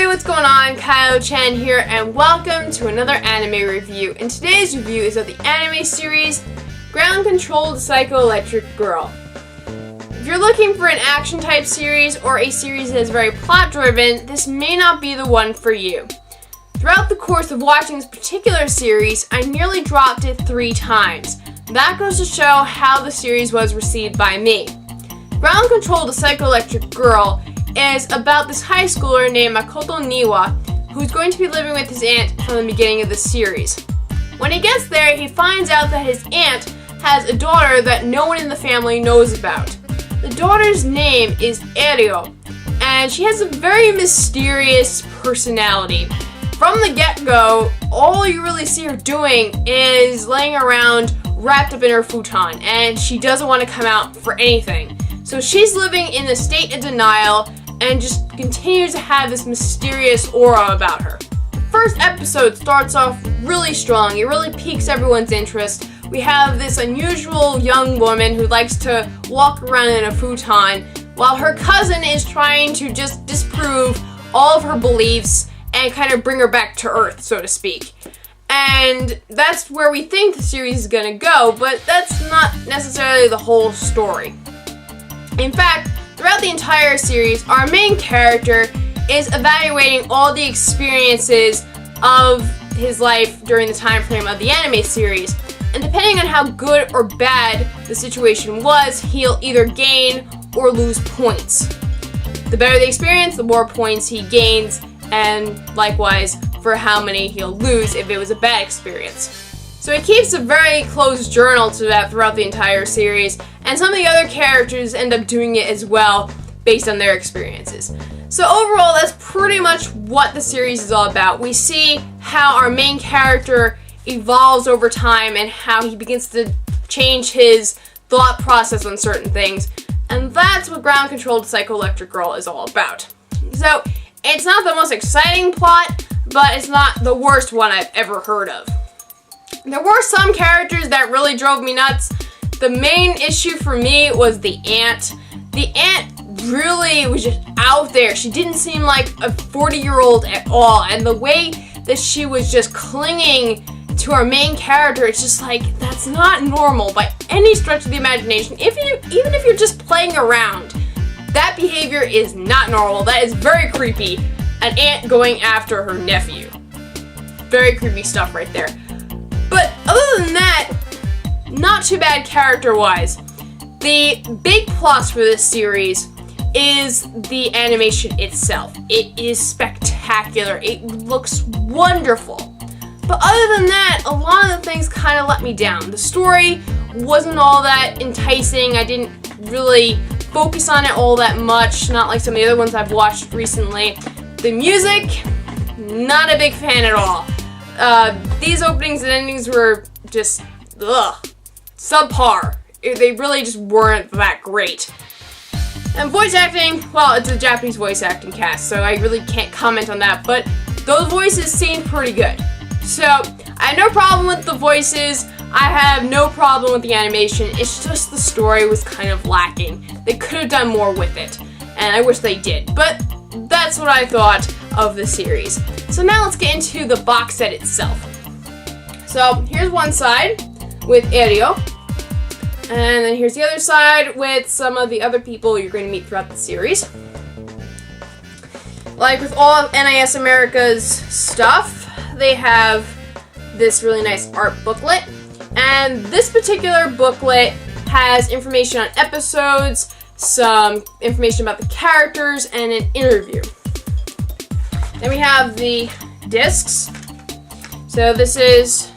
what's going on? Kyle-chan here, and welcome to another anime review. And today's review is of the anime series Ground Controlled Psychoelectric Girl. If you're looking for an action type series or a series that is very plot driven, this may not be the one for you. Throughout the course of watching this particular series, I nearly dropped it 3 times. That goes to show how the series was received by me. Ground Controlled Psychoelectric Girl is about this high schooler named Makoto Niwa, who's going to be living with his aunt from the beginning of the series. When he gets there, he finds out that his aunt has a daughter that no one in the family knows about. The daughter's name is Erio, and she has a very mysterious personality. From the get-go, all you really see her doing is laying around wrapped up in her futon, and she doesn't want to come out for anything. So she's living in a state of denial and just continues to have this mysterious aura about her. The first episode starts off really strong. It really piques everyone's interest. We have this unusual young woman who likes to walk around in a futon while her cousin is trying to just disprove all of her beliefs and kind of bring her back to earth, so to speak. And that's where we think the series is gonna go, but that's not necessarily the whole story. In fact, throughout the entire series, our main character is evaluating all the experiences of his life during the time frame of the anime series. And depending on how good or bad the situation was, he'll either gain or lose points. The better the experience, the more points he gains, and likewise for how many he'll lose if it was a bad experience. So he keeps a very close journal to that throughout the entire series, and some of the other characters end up doing it as well based on their experiences. So overall, that's pretty much what the series is all about. We see how our main character evolves over time and how he begins to change his thought process on certain things, and that's what Ground Controlled Psychoelectric Girl is all about. So it's not the most exciting plot, but it's not the worst one I've ever heard of. There were some characters that really drove me nuts. The main issue for me was the aunt. The aunt really was just out there. She didn't seem like a 40-year-old at all. And the way that she was just clinging to our main character, it's just like, that's not normal by any stretch of the imagination. Even if you're just playing around, that behavior is not normal. That is very creepy. An aunt going after her nephew. Very creepy stuff right there. But other than that, not too bad character-wise. The big plus for this series is the animation itself. It is spectacular. It looks wonderful. But other than that, a lot of the things kind of let me down. The story wasn't all that enticing. I didn't really focus on it all that much, not like some of the other ones I've watched recently. The music, not a big fan at all. These openings and endings were just, subpar. They really just weren't that great. And voice acting, well, it's a Japanese voice acting cast, so I really can't comment on that, but those voices seemed pretty good. So, I have no problem with the voices, I have no problem with the animation, it's just the story was kind of lacking. They could have done more with it, and I wish they did, but that's what I thought of the series. So now let's get into the box set itself. So here's one side with Erio, and then here's the other side with some of the other people you're going to meet throughout the series. Like with all of NIS America's stuff, they have this really nice art booklet, and this particular booklet has information on episodes, some information about the characters, and an interview. Then we have the discs. So this is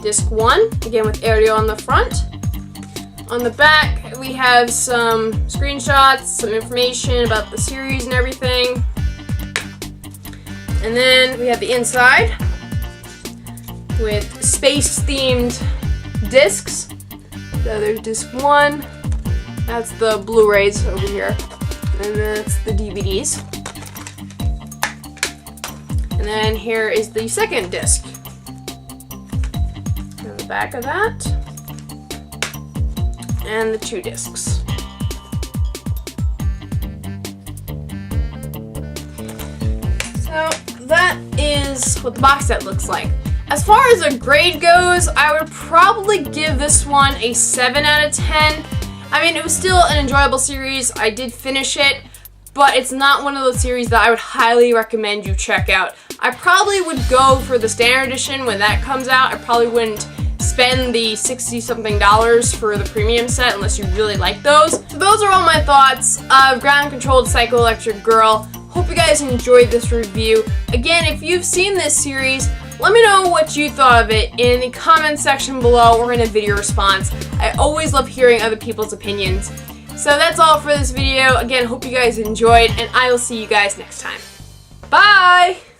disc 1, again with Erio on the front. On the back, we have some screenshots, some information about the series and everything. And then we have the inside with space-themed discs. So there's disc 1. That's the Blu-rays over here. And that's the DVDs. And then here is the second disc. And the back of that. And the 2 discs. So that is what the box set looks like. As far as a grade goes, I would probably give this one a 7 out of 10. I mean, it was still an enjoyable series. I did finish it, but it's not one of those series that I would highly recommend you check out. I probably would go for the standard edition when that comes out. I probably wouldn't spend the $60-something for the premium set unless you really like those. So those are all my thoughts of Ground Controlled Psychoelectric Girl. Hope you guys enjoyed this review. Again, if you've seen this series, let me know what you thought of it in the comments section below or in a video response. I always love hearing other people's opinions. So that's all for this video. Again, hope you guys enjoyed, and I will see you guys next time. Bye!